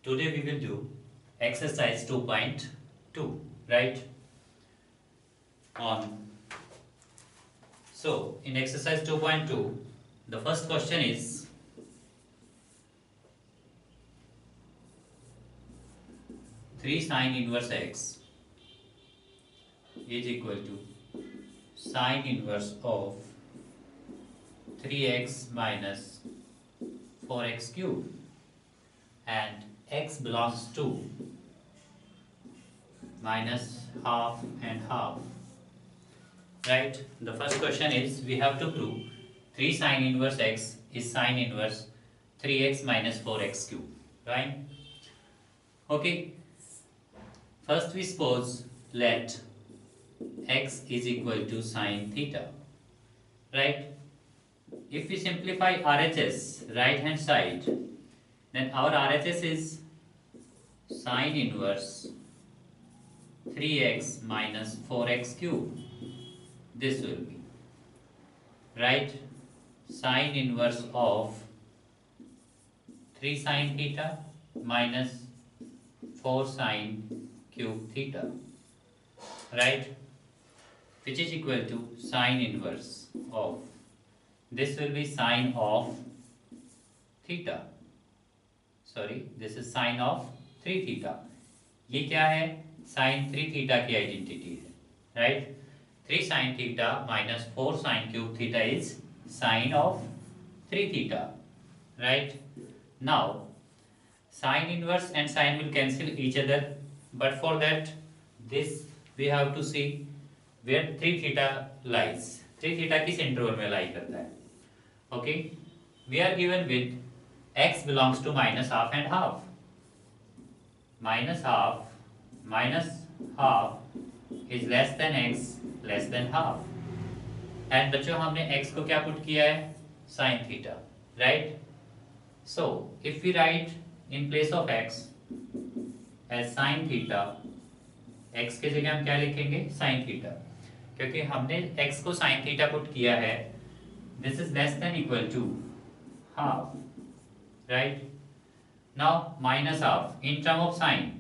Today we will do exercise 2.2, right? On So in exercise 2.2, the first question is 3 sine inverse x is equal to sine inverse of 3x minus 4x cube, and x belongs to minus half and half, right? The first question is we have to prove 3 sine inverse x is sine inverse 3x minus 4x cube, right? Okay, first we suppose let x is equal to sine theta, right? If we simplify RHS right hand side, then our RHS is sine inverse 3x minus 4x cube. This will be, right, sine inverse of 3 sine theta minus 4 sine cube theta, right, which is equal to sine inverse of, this will be sine of theta, sorry, this is sine of 3 theta. ये क्या है? sin 3 theta की identity है, right? 3 sin theta minus 4 sin cube theta is sine of 3 theta, right? Now sine inverse and sine will cancel each other, but for that this we have to see where 3 theta lies. 3 theta किस interval में लाई करता है? Okay, we are given with x belongs to minus half and half. Minus half is less than x less than half. And बच्चों हमने x को क्या put किया है? sin theta, right? So if we write in place of x as sin theta, x के जगह हम क्या लिखेंगे? sin theta, क्योंकि हमने x को sin theta पुट किया है. This is less than equal to half, right? Now minus half in term of sine,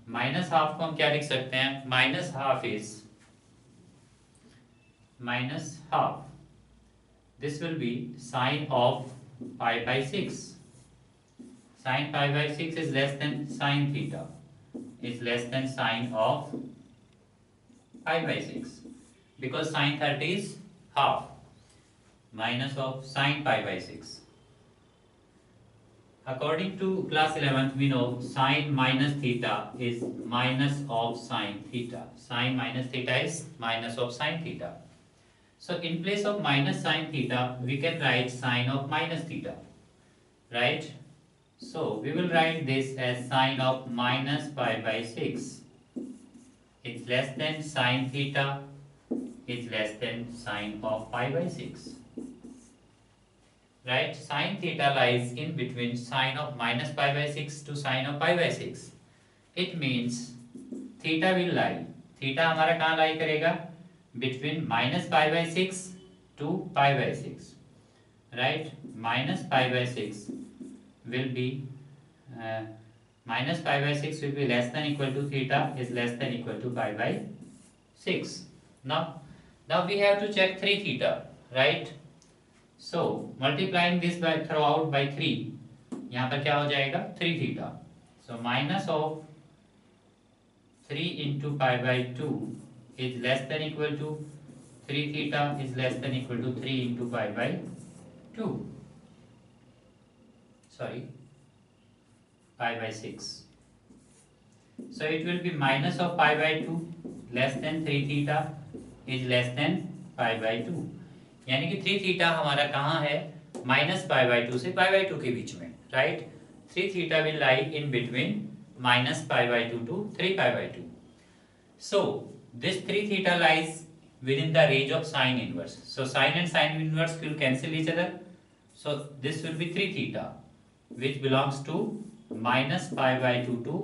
minus half को हम क्या लिख सकते हैं? Minus half is minus half, this will be sine of pi by 6. Sine pi by 6 is less than sine theta, is less than sine of pi by 6, because sine 30 is half, minus of sine pi by 6. According to class 11th, we know sine minus theta is minus of sine theta. Sine minus theta is minus of sine theta. So in place of minus sine theta, we can write sine of minus theta, right? So we will write this as sine of minus pi by 6. It's less than sine theta is less than sine of pi by 6. Right, sin theta lies in between sine of minus pi by 6 to sine of pi by 6. It means theta will lie, theta हमारा कहाँ lie करेगा? Between minus pi by 6 to pi by 6, right? Minus pi by 6 will be minus pi by 6 will be less than equal to theta is less than equal to pi by 6. Now we have to check 3 theta, right? So multiplying this by throughout by 3, यहाँ पर क्या हो जाएगा? 3 theta. So minus of 3 into pi by 2 is less than equal to 3 theta is less than equal to 3 into pi by 2. Sorry, pi by 6. So it will be minus of pi by 2 less than 3 theta is less than pi by 2. यानी कि 3 theta हमारा कहाँ है? Minus pi by 2 से pi by 2 के बीच में, right? 3 theta will lie in between minus pi by 2 to 3 pi by 2. So this 3 theta lies within the range of sine inverse. So sine and sine inverse will cancel each other. So this will be 3 theta, which belongs to minus pi by 2 to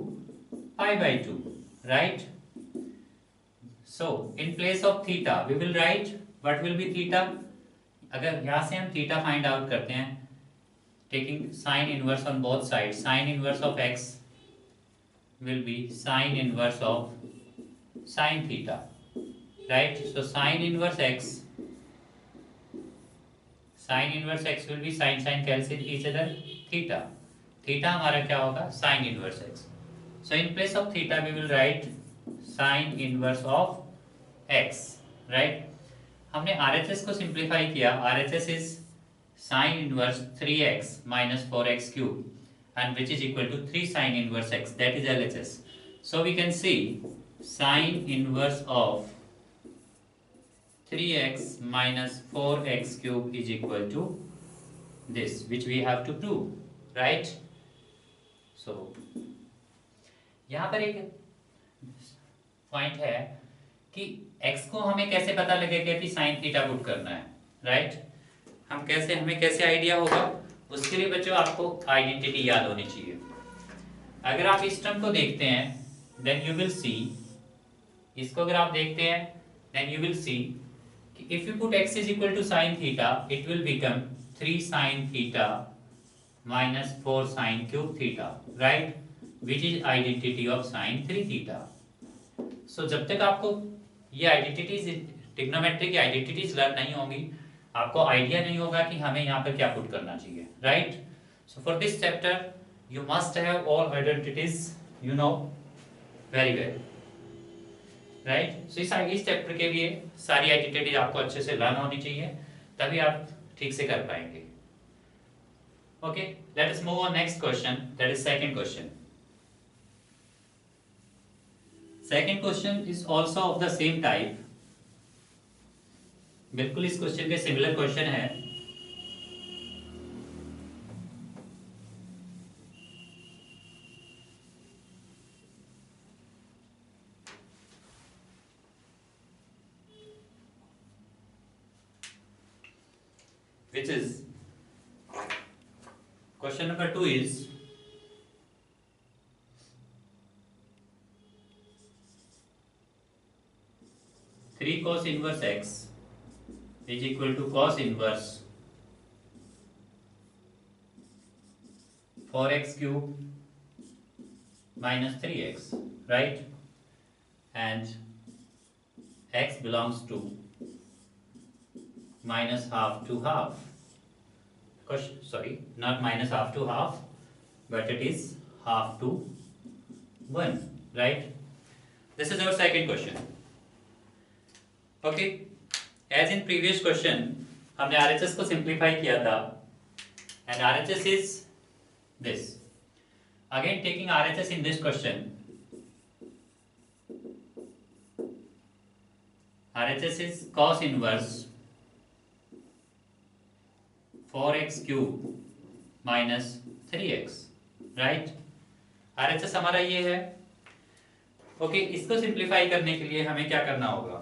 pi by 2, right? So in place of theta we will write what will be theta. अगर यहाँ से हम theta find out करते हैं, taking sine inverse on both sides, sine inverse of x will be sine inverse of sine theta, right? So sine inverse x will be sine cancel each other, theta हमारा क्या होगा, sine inverse x. So in place of theta we will write sine inverse of x, right? हमने RHS को simplify किया. RHS is sine inverse 3x minus 4x cube and which is equal to 3 sine inverse x, that is LHS. So we can see sine inverse of 3x minus 4x cube is equal to this, which we have to prove, right? So यहाँ पर एक point है कि x को हमें कैसे पता लगेगा कि साइन थीटा पुट करना है, राइट? हमें कैसे आइडिया होगा, उसके लिए बच्चों आपको आइडेंटिटी याद होनी चाहिए. अगर आप इस टर्म को देखते हैं देन यू विल सी, इसको अगर आप देखते हैं देन यू विल सी कि if you put x is equal to sine theta it will become 3 sine theta minus 4 sine cube theta, right? Which is identity of sine 3 theta. So जब तक आपको ये आइडेंटिटीज, ट्रिग्नोमेट्री की identities learn नहीं होंगी, आपको idea नहीं होगा कि हमें यहाँ पर क्या पुट करना चाहिए, right? So for this chapter you must have all identities, you know very well, right? So इस चैप्टर के लिए सारी आइडेंटिटीज आपको अच्छे से लर्न होनी चाहिए, तभी आप ठीक से कर पाएंगे. Okay, let us move on next question, that is second question. Second question is also of the same type. बिल्कुल इस क्वेश्चन के सिमिलर क्वेश्चन है. which is question number 2 is 3 cos inverse x is equal to cos inverse 4x cube minus 3x, right? And x belongs to minus half to half. Sorry, not minus half to half, but it is half to 1, right? This is our second question. Okay, as in previous question हमने RHS को simplify किया था and RHS is this. Again taking RHS in this question, RHS is cos inverse 4x cube minus 3x, right? RHS हमारा ये है. Okay, इसको simplify करने के लिए हमें क्या करना होगा?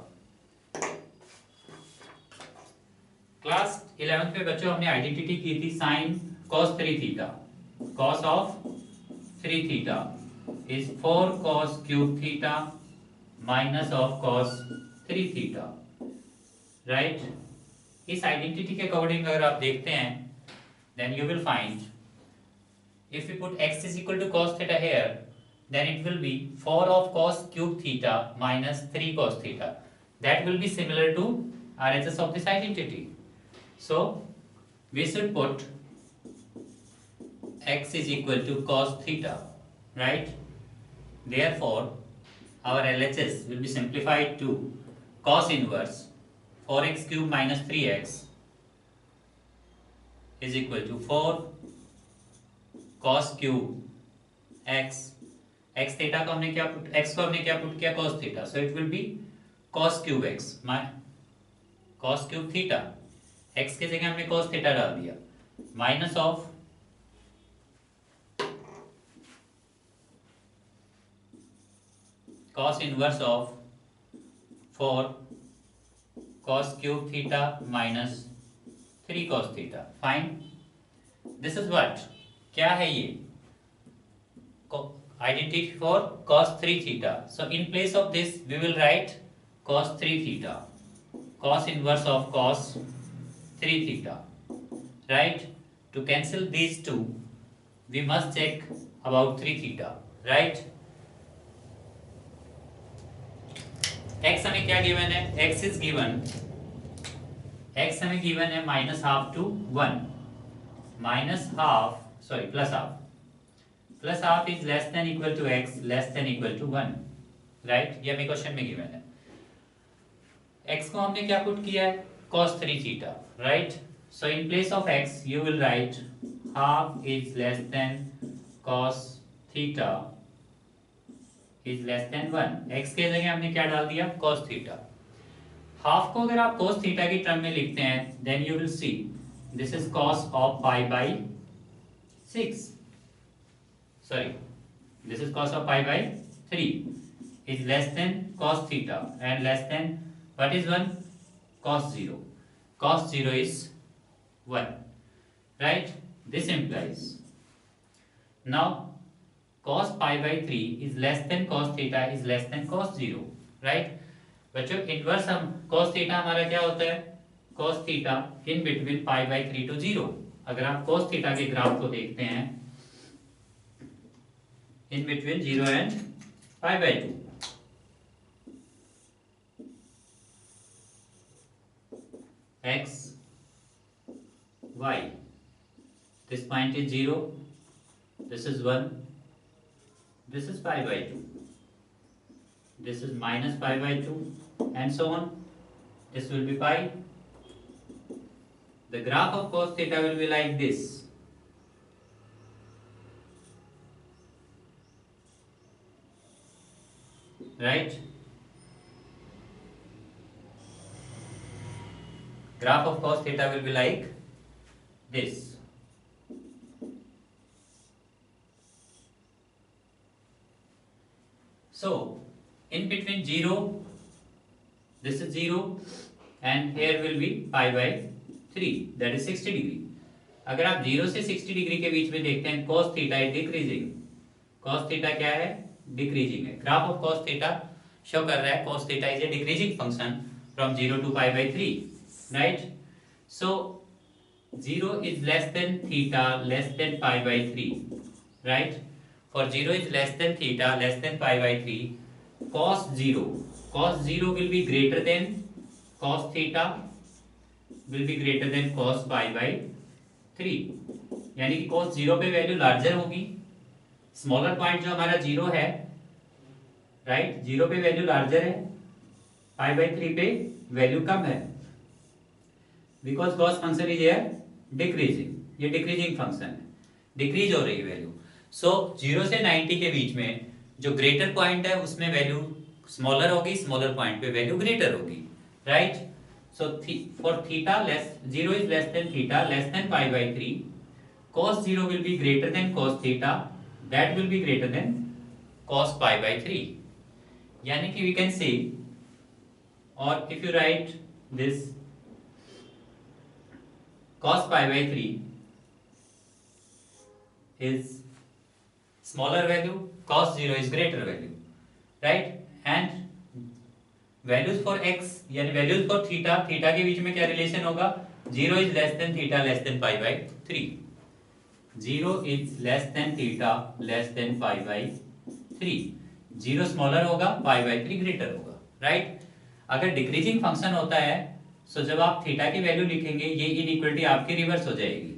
क्लास 11th में बच्चों हमने आइडेंटिटी की थी sine cos 3 theta. cos of 3 theta is 4 cos cube theta minus of cos 3 theta, right? इस आइडेंटिटी के अकॉर्डिंग अगर आप देखते हैं then you will find if we put x is equal to cos theta here then it will be 4 of cos cube theta minus 3 cos theta. That will be similar to RHS of this identity. So we should put x is equal to cos theta, right? Therefore our LHS will be simplified to cos inverse 4x cube minus 3x is equal to 4 cos cube x. x theta को हमने क्या put, x को हमने क्या put किया, cos theta. So it will be cos cube x, cos cube theta. x की जगह हमने cos theta डाल दिया minus of cos inverse of 4 cos cube theta minus 3 cos theta. Fine. This is what? क्या है ये? Identity for cos 3 theta. So in place of this we will write cos 3 theta. Cos inverse of cos 3 theta. Right? To cancel these two, we must check about 3 theta, right? x हमें क्या given है? x is given, x हमें given है -half to 1, plus half is less than equal to x less than equal to 1, right? ये हमें question में given है। x को हमने क्या पुट किया है? cos 3 theta, right? So in place of x you will write half is less than cos theta is less than 1। x के जगह हमने क्या डाल दिया? cos theta। हाफ को अगर आप cos theta की टर्म में लिखते हैं then you will see this is cos of pi by 6, sorry this is cos of pi by 3 is less than cos theta and less than what is 1? cos 0, cos 0 is 1, right? This implies now cos pi by 3 is less than cos theta is less than cos 0, right? बच्चों inverse हम cos theta हमारा क्या होता है? cos theta in between pi by 3 to 0। अगर आप cos theta के graph को देखते हैं in between 0 and pi by 2, x y, this point is 0, this is 1, this is pi by 2, this is minus pi by 2 and so on, this will be pi। The graph of cos theta will be like this, right? Graph of cos theta will be like this। So in between 0, this is 0 and here will be pi by 3, that is 60 degree। अगर आप 0 से 60 degree के बीच में देखते हैं cos theta is decreasing, cos theta क्या है? Decreasing है। Graph of cos theta show कर रहा है cos theta is a decreasing function from 0 to pi by 3, right? So 0 is less than theta less than pi by 3, right? For 0 is less than theta less than pi by 3, cos 0 will be greater than cos theta will be greater than cos pi by 3, यानी कि cos 0 पे value larger होगी, smaller point जो हमारा 0 है, right? 0 पे value larger है, pi by 3 पे वैल्यू कम है, because cos function is here decreasing, ये डिक्रीजिंग फंक्शन है, डिक्रीज हो रही है वैल्यू। सो 0 से 90 के बीच में जो ग्रेटर पॉइंट है उसमें वैल्यू स्मॉलर होगी, स्मॉलर पॉइंट पे वैल्यू ग्रेटर होगी, right? So for theta less 0 is less then theta less than pi by 3, cos 0 will be greater than cos theta, that will be greater than cos pi by 3, यानी कि we can say, or if you write this cos pi by 3 is smaller value, cos 0 is greater value, right? And values for x यानी values for theta, theta के बीच में क्या relation होगा? 0 is less than theta less than pi by 3, 0 is less than theta less than pi by 3, 0 smaller होगा, pi by 3 greater होगा, right? अगर decreasing function होता है सो जब आप थीटा की वैल्यू लिखेंगे ये इनइक्वालिटी आपकी रिवर्स हो जाएगी,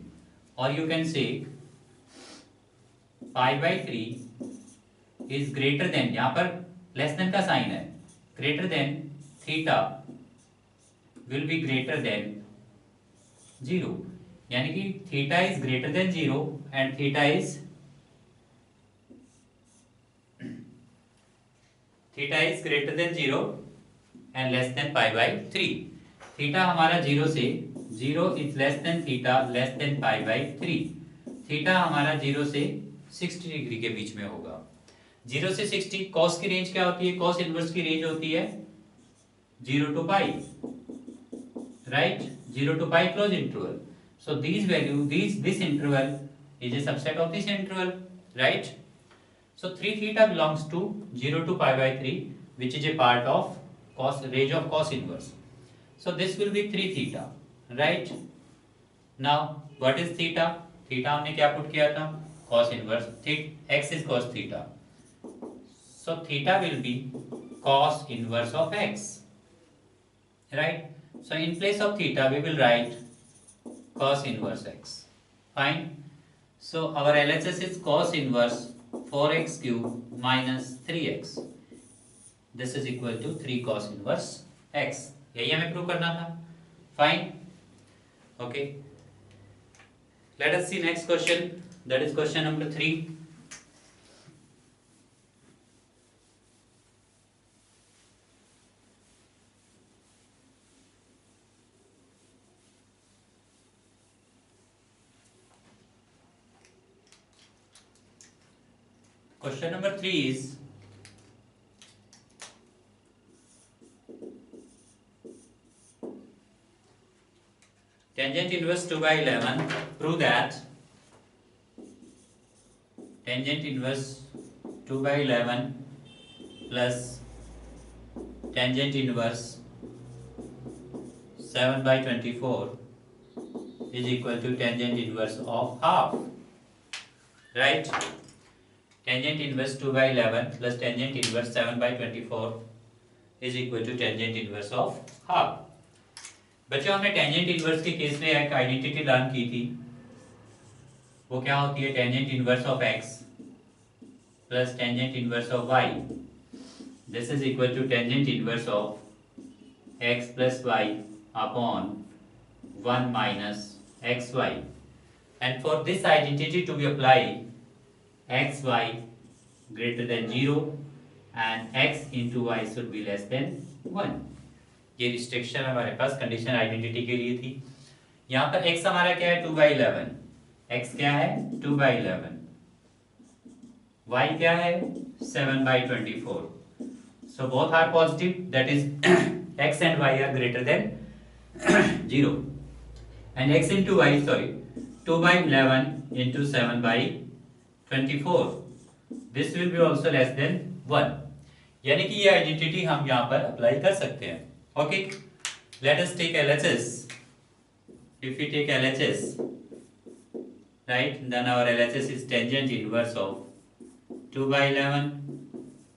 और you can say pi by 3 is greater than, यहाँ पर लेस देन का साइन है, greater than theta will be greater than 0, यानी कि theta is greater than 0 and theta is greater than 0 and less than pi by 3। Theta हमारा 0 से 0 is less then theta less than pi by 3, theta हमारा 0 से 60 degree के बीच में होगा। 0 से 60 कॉस की रेंज क्या होती है? कॉस इनवर्स की रेंज होती है 0 to pi, right? 0 to pi close interval. So these value, this interval is a subset of this interval, right? So 3 theta belongs to 0 to pi by 3, which is a part of cos range of cos inverse. So this will be 3 theta, right? Now what is theta? Theta हमने क्या put किया था, cos inverse x is cos theta, so theta will be cos inverse of x, right? So in place of theta we will write cos inverse x. Fine. So our LHS is cos inverse 4x cube minus 3x. This is equal to 3 cos inverse x. यही हमें prove करना था. Fine. Okay. Let us see next question. That is question number 3. Question number 3 is tangent inverse 2 by 11. Prove that tangent inverse 2 by 11 plus tangent inverse 7 by 24 is equal to tangent inverse of half. Right? Tangent inverse 2 by 11 plus tangent inverse 7 by 24 is equal to tangent inverse of half. बच्चों हमने tangent inverse के case में एक identity learn की थी, वो क्या होती है, tangent inverse of x plus tangent inverse of y. This is equal to tangent inverse of x plus y upon 1 minus xy. And for this identity to be applied, xy greater than 0 and x into y should be less than 1. ये restriction हमारे पास condition identity के लिए थी. यहाँ पर x हमारा क्या है, 2/11. x क्या है, 2/11. y क्या है, 7/24. So both are positive, that is x and y are greater than 0. And x into y, sorry, 2/11 into 7/24. This will be also less than 1. यानी कि ये आइडेंटिटी हम यहाँ पर अप्लाई कर सकते हैं. Okay, let us take LHS. If we take LHS, right, then our LHS is tangent inverse of 2/11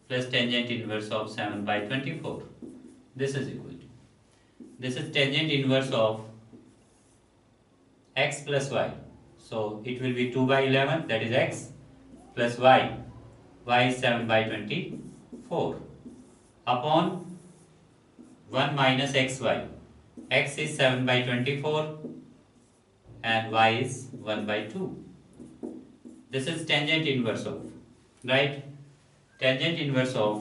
plus tangent inverse of 7/24. This is equal to, this is tangent inverse of x plus y. So it will be 2/11, that is x, plus y. Y is 7/24 upon 1 minus xy. X is 7/24 and y is 1/2. This is tangent inverse of, right? Tangent inverse of,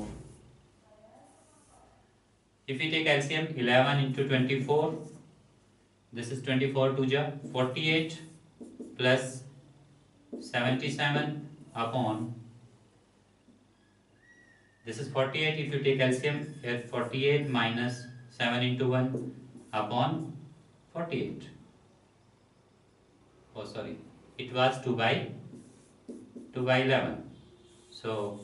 if we take LCM, 11 into 24, this is 24 to ja 48 plus 77 upon, this is 48. If you take LCM, here 48 minus 7 into 1 upon 48. Oh, sorry, it was 2/11. So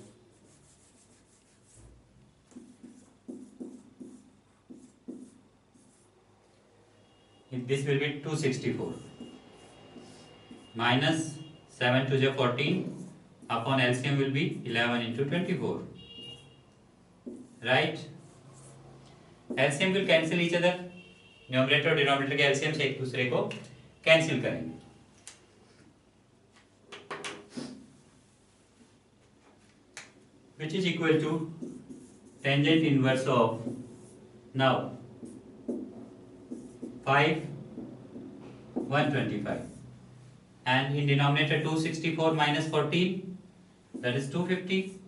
this will be 264 minus 7 to the 14 upon LCM will be 11 into 24. Right? LCM will cancel each other. Numerator और denominator के LCM से एक दूसरे को cancel करेंगे. Which is equal to tangent inverse of, now 5 125, and in denominator 264 minus 14, that is 250.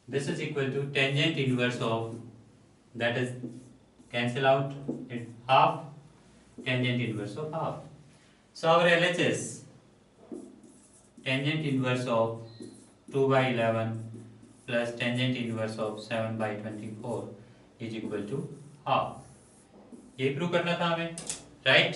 This is equal to tangent inverse of, that is cancel out it, half, tangent inverse of half. So our LHS, tangent inverse of 2/11 plus tangent inverse of 7/24 is equal to half. ये prove करना था हमें, right?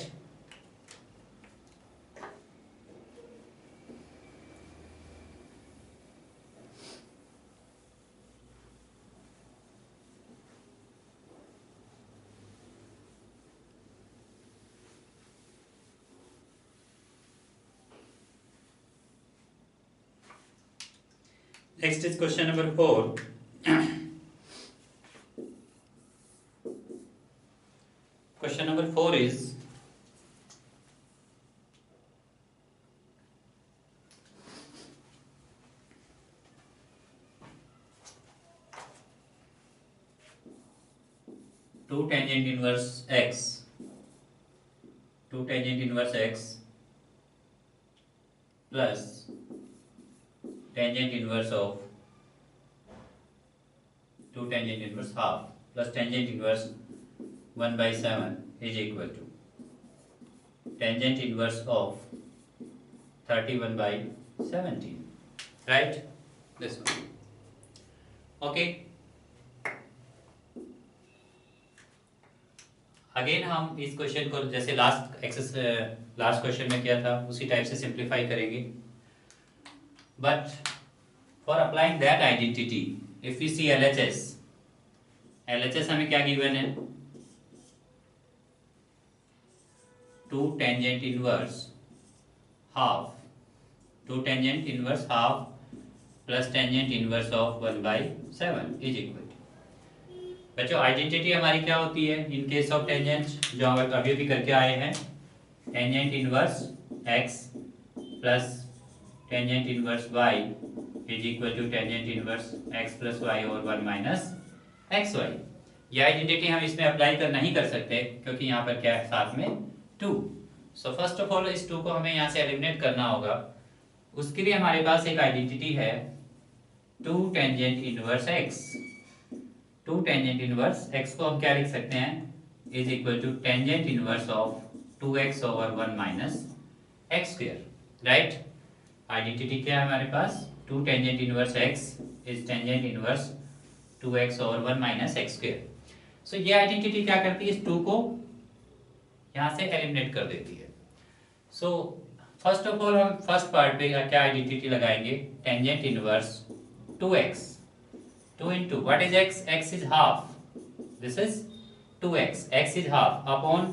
Next is question number 4. Question number 4 is 2 tangent inverse x, 2 tangent inverse x plus tangent inverse of 2 tangent inverse half plus tangent inverse 1 by 7 is equal to tangent inverse of 31 by 17, right? This one. Okay. Again हम इस question को जैसे last question में किया था उसी type से simplify करेंगे, but for applying that identity if we see LHS हमें क्या गिवन है, 2 tangent inverse half, 2 tangent inverse half plus tangent inverse of 1 by 7 is equal to, बच्चों आइडेंटिटी हमारी क्या होती है इन केस ऑफ टेंजेंट, जो हम अभी भी करके आए हैं, tangent inverse x plus tangent inverse y is equal to tangent inverse x plus y और 1 माइनस xy। ये आइडेंटिटी हम इसमें अप्लाई नहीं कर सकते क्योंकि यहाँ पर क्या है साथ में 2। सो फर्स्ट ऑफ ऑल इस 2 को हमें यहाँ से एलिमिनेट करना होगा। उसके लिए हमारे पास एक आइडेंटिटी है 2 tangent inverse x। 2 tangent inverse x को हम क्या लिख सकते हैं, is equal to tangent inverse of 2x over 1 minus X square, right. Identity क्या है हमारे पास, 2 tangent inverse x is tangent inverse 2x over 1 minus X square. So ये आइडेंटिटी क्या करती है, इस 2 को यहाँ से एलिमिनेट कर देती है। सो फर्स्ट ऑफ ऑल हम फर्स्ट पार्ट पे क्या आइडेंटिटी लगाएंगे, tangent inverse 2x, 2 into what is x, x is half, this is 2x, x is half upon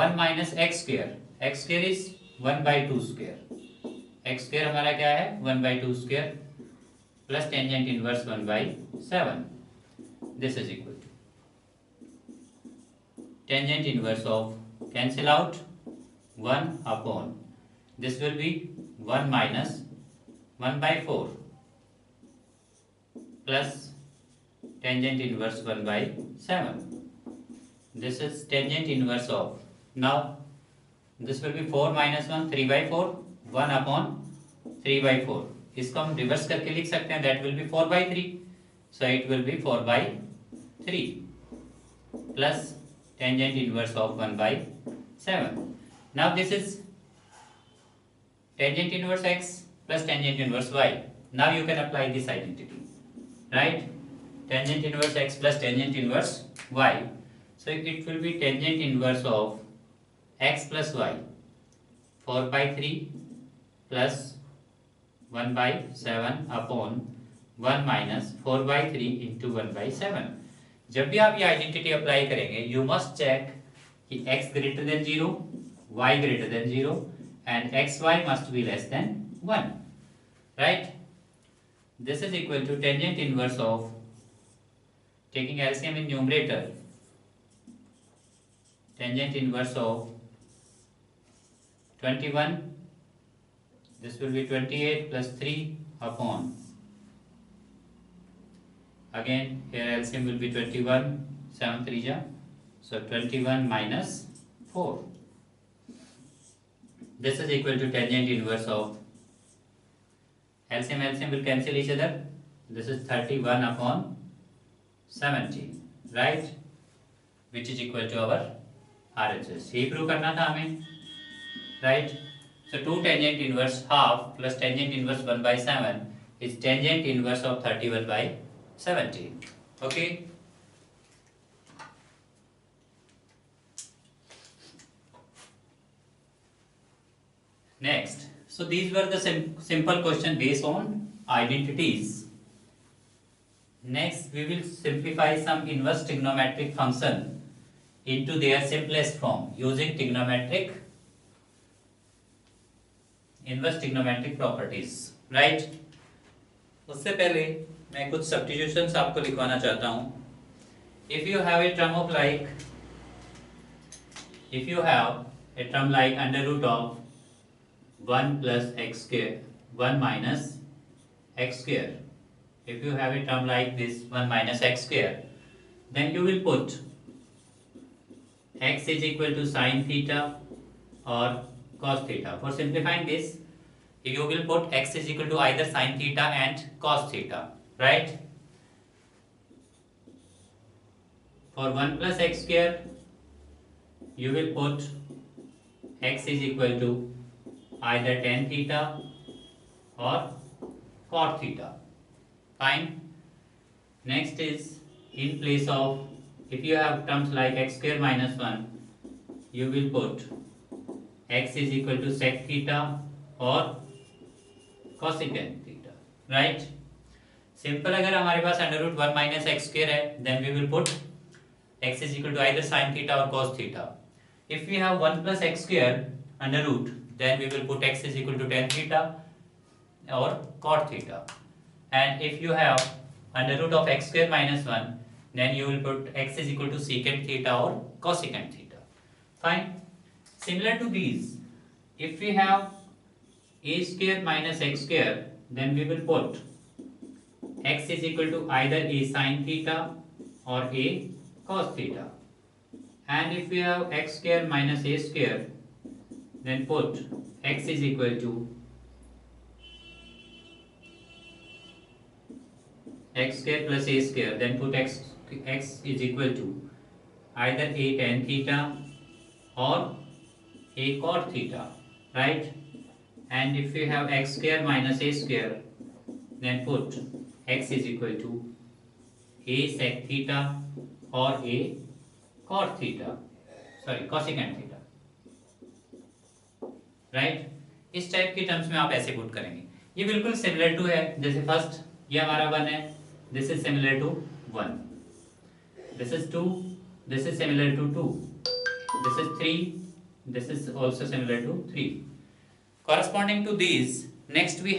1 minus x square, x square is 1 by 2 square, x square हमारा क्या है 1 by 2 square plus tangent inverse 1 by 7, this is equal to tangent inverse of, cancel out 1 upon, this will be 1 minus 1 by 4 plus tangent inverse 1 by 7. This is tangent inverse of, now this will be 4 minus 1, 3 by 4, 1 upon 3 by 4. इसको हम reverse करके लिख सकते हैं, that will be 4 by 3. So it will be 4 by 3 plus tangent inverse of 1 by 7. Now this is tangent inverse x plus tangent inverse y. Now you can apply this identity, right? Tangent inverse x plus tangent inverse y. So it will be tangent inverse of x plus y, 4 by 3 plus 1 by 7 upon 1 minus 4 by 3 into 1 by 7. जब भी आप ये identity apply करेंगे, you must check कि x greater than 0, y greater than 0 and xy must be less than 1, right? This is equal to tangent inverse of, taking LCM in numerator, tangent inverse of 21, this will be 28 plus 3 upon, again here LCM will be 21, 7 3 ja, so 21 minus 4. This is equal to tangent inverse of, LCM will cancel each other, this is 31 upon 17, right, which is equal to our RHS. ये prove करना था हमें, right? So 2 tangent inverse half plus tangent inverse 1 by 7 is tangent inverse of 31 by 17. Okay. Next, so these were the simple question based on identities. Next, we will simplify some inverse trigonometric function into their simplest form using inverse trigonometric properties, right? उससे पहले मैं कुछ substitutions आपको लिखवाना चाहता हूँ. If you have a term of like, if you have a term like under root of 1 plus x square, 1 minus x square, if you have a term like this 1 minus x square, then you will put x is equal to sine theta or cos theta. For simplifying this, you will put x is equal to either sine theta and cos theta, right? For 1 plus x square, you will put x is equal to either tan theta or cot theta. Fine. Next is, in place of, if you have terms like x square minus 1, you will put x is equal to sec theta or cosecant theta, right? Simple अगर हमारे पास under root 1 minus X square है, then we will put x is equal to either sin theta or cos theta. If we have 1 plus x square under root, then we will put x is equal to tan theta or cot theta. And if you have under root of x square minus 1, then you will put x is equal to secant theta or cosecant theta. Fine. Similar to these, if we have a square minus x square, then we will put x is equal to either a sin theta or a cos theta. And if we have x square minus a square, then put x is equal to x square plus a square, then put x is equal to either a tan theta or a cot theta, right? And if we have x square minus a square, then put x is equal to a sec theta or a cot theta, sorry cosecant theta, right? इस type के terms में आप ऐसे put करेंगे. ये बिल्कुल similar to है, जैसे फर्स्ट ये हमारा 1 है, this is similar to 1, this is 2, this is similar to 2, this is 3, this is also similar to 3. Corresponding to these, next we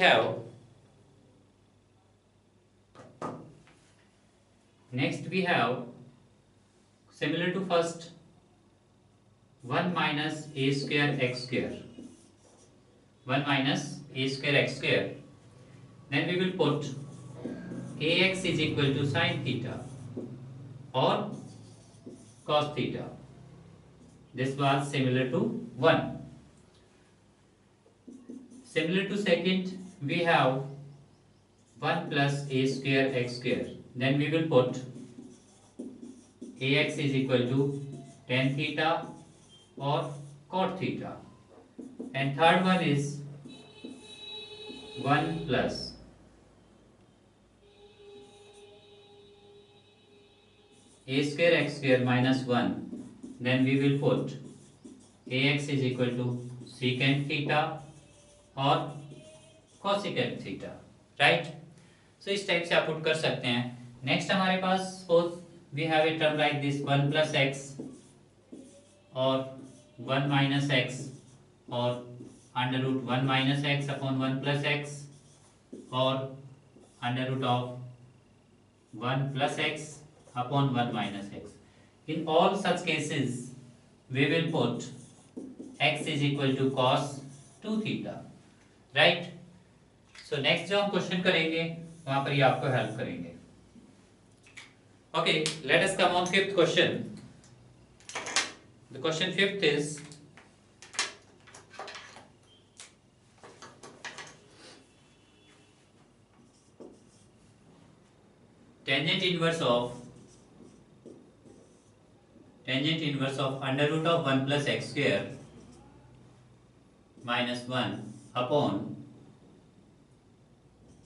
have similar to first 1 minus a square x square, 1 minus a square x square, then we will put ax is equal to sin theta or cos theta. This was similar to 1. Similar to second, we have 1 plus a square x square. Then we will put ax is equal to tan theta or cot theta. And third one is 1 plus a square x square minus 1. Then we will put ax is equal to secant theta or cosecant theta, right? So इस type से आप put कर सकते हैं. Next हमारे पास suppose we have a term like this 1 plus x और 1 minus x और under root 1 minus x upon 1 plus x और under root of 1 plus x upon 1 minus x. In all such cases, we will put x is equal to cos 2 theta, right? So next जो हम question करेंगे वहां पर ये आपको help करेंगे. Okay, let us come on fifth question. The question fifth is tangent inverse of under root of 1 plus x square minus 1 upon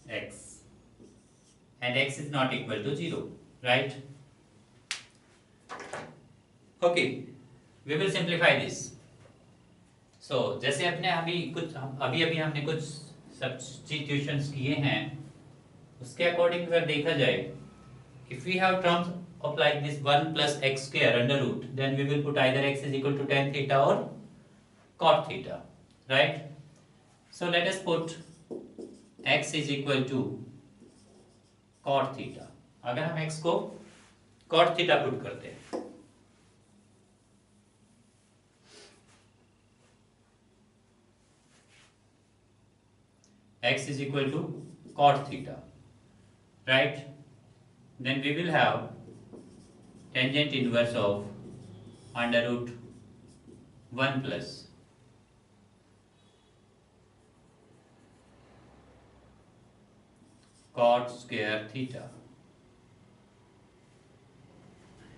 x, and x is not equal to 0, right? Okay, we will simplify this. So जैसे अपने अभी हमने कुछ substitutions किए हैं, उसके according अगर देखा जाए, if we have terms of like this 1 plus x square under root, then we will put either x is equal to tan theta or cot theta, right? So let us put x is equal to cot theta. अगर हम x को cot theta put करते हैं, x is equal to cot theta, right? Then we will have tangent inverse of under root 1 plus cot square theta.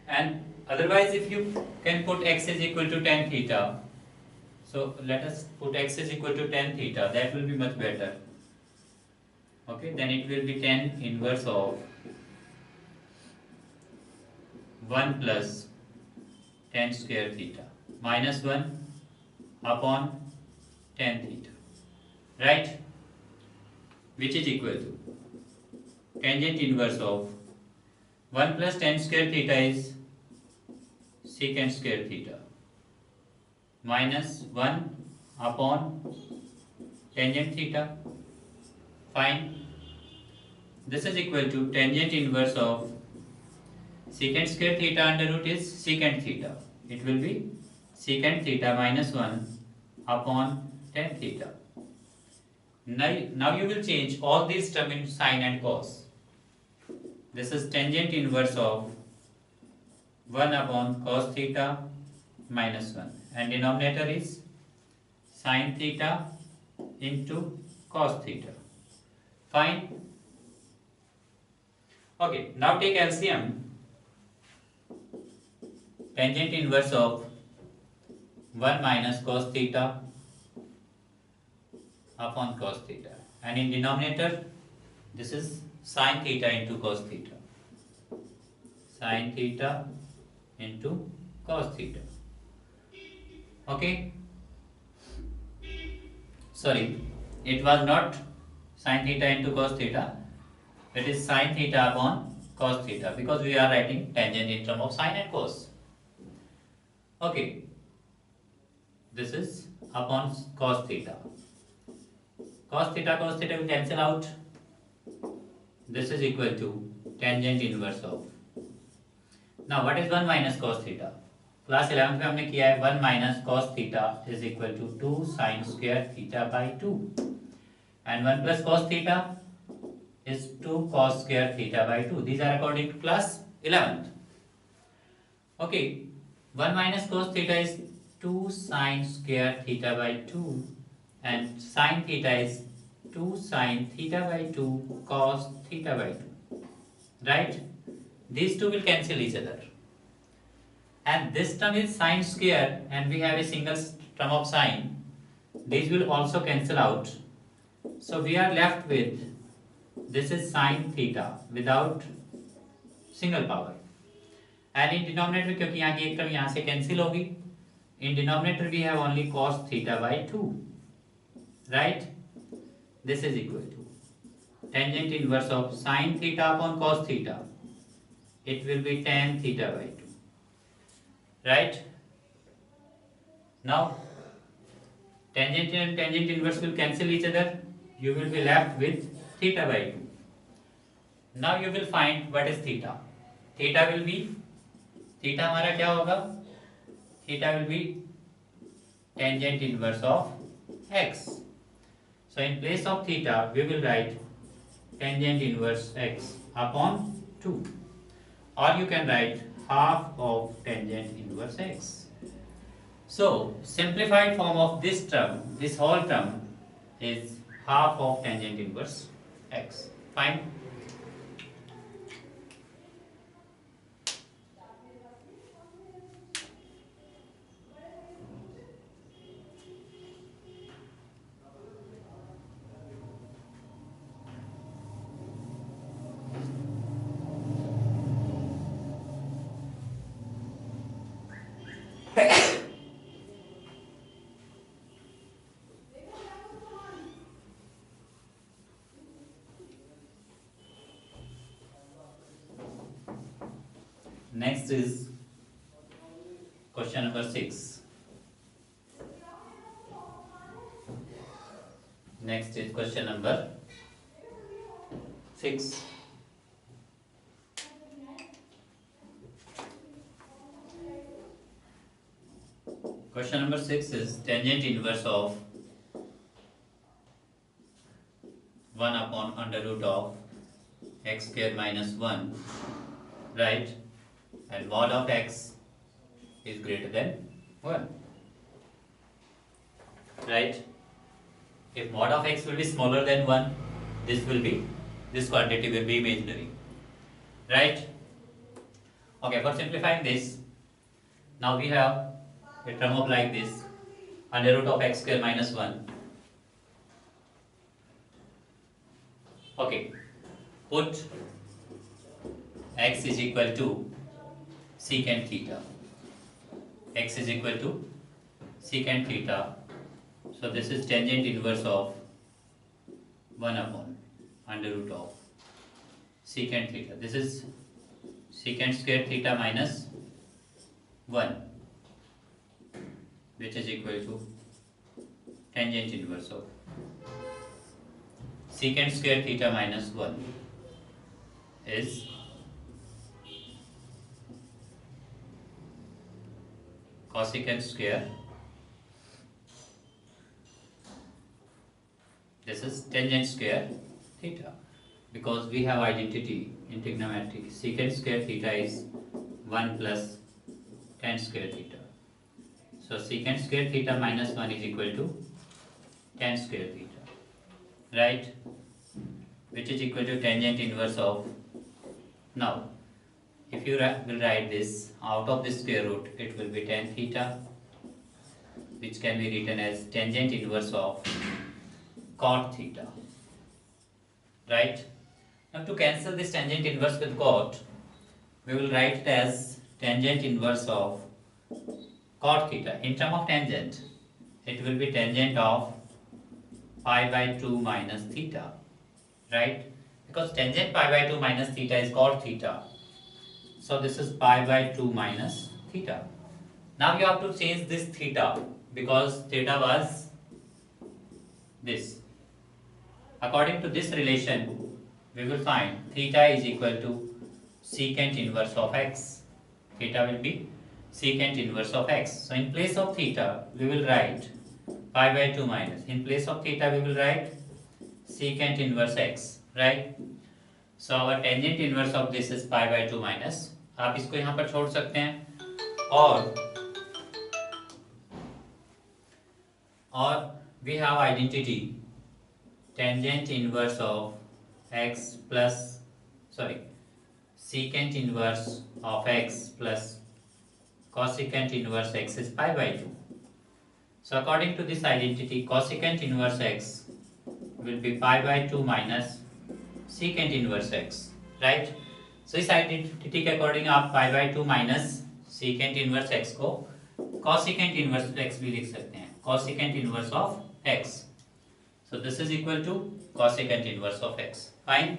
And otherwise, if you can put x is equal to tan theta, so let us put x is equal to tan theta, that will be much better. Okay, then it will be tan inverse of 1 plus tan square theta minus 1 upon tan theta, right? Which is equal to tangent inverse of 1 plus tan square theta is secant square theta minus 1 upon tangent theta. Fine. This is equal to tangent inverse of secant square theta under root is secant theta. It will be secant theta minus 1 upon tan theta. Now you will change all these terms into sine and cos. This is tangent inverse of 1 upon cos theta minus 1, and denominator is sine theta into cos theta. Fine. Okay, now take LCM. Tangent inverse of 1 minus cos theta upon cos theta, and in denominator this is sine theta into cos theta. Sine theta into cos theta. Okay, sorry, it was not sine theta into cos theta, it is sine theta upon cos theta, because we are writing tangent in terms of sine and cos. Okay, this is upon cos theta. Cos theta will cancel out. This is equal to tangent inverse of. Now what is 1 minus cos theta? Class 11th में हमने किया है 1 minus cos theta is equal to 2 sin square theta by 2, and 1 plus cos theta is 2 cos square theta by 2. These are according to class 11th. Okay, 1 minus cos theta is 2 sin square theta by 2, and sin theta is 2 sin theta by 2 cos theta by 2, right? These two will cancel each other, and this term is sine square, and we have a single term of sine. These will also cancel out, so we are left with this is sine theta without single power, and in denominator क्योंकि यहाँ की एक term यहाँ से cancel होगी, in denominator we have only cos theta by 2, right? This is equal to tangent inverse of sine theta upon cos theta. It will be tan theta by 2, right? Now tangent and tangent inverse will cancel each other. You will be left with theta by 2. Now you will find what is theta. Theta will be, theta हमारा क्या होगा? Theta will be tangent inverse of x. So in place of theta we will write tangent inverse x upon 2, or you can write half of tangent inverse x. So simplified form of this term, this whole term, is half of tangent inverse x. Fine. Next is question number 6. Next is question number 6. Question number 6 is tangent inverse of 1 upon under root of x square minus 1, right? And mod of x is greater than 1, right? If mod of x will be smaller than 1, this quantity will be imaginary, right? Okay, for simplifying this, now we have a term of like this, under root of x square minus 1. Okay, put x is equal to secant theta. X is equal to secant theta. So this is tangent inverse of 1 upon under root of secant theta. This is secant square theta minus 1, which is equal to tangent inverse of secant square theta minus 1 is cosecant square. This is tangent square theta, because we have identity in trigonometry. Secant square theta is 1 plus tan square theta. So secant square theta minus 1 is equal to tan square theta, right? Which is equal to tangent inverse of. Now, if you will write this out of the square root, it will be tan theta, which can be written as tangent inverse of cot theta, right? Now to cancel this tangent inverse with cot, we will write it as tangent inverse of cot theta. In term of tangent, it will be tangent of pi by 2 minus theta, right? Because tangent pi by 2 minus theta is cot theta. So this is pi by 2 minus theta. Now you have to change this theta, because theta was this. According to this relation, we will find theta is equal to secant inverse of x. Theta will be secant inverse of x. So in place of theta, we will write pi by 2 minus. In place of theta, we will write secant inverse x, right? So our tangent inverse of this is pi by 2 minus. आप इसको यहाँ पर छोड़ सकते हैं, और we have identity tangent inverse of x plus, secant inverse of x plus cosecant inverse x is pi by 2. So according to this identity, cosecant inverse x will be pi by 2 minus secant inverse x, right? So इस identity के according आप pi by 2 minus secant inverse x को cosecant inverse x भी लिख सकते हैं, cosecant inverse of x. So this is equal to cosecant inverse of x. Fine.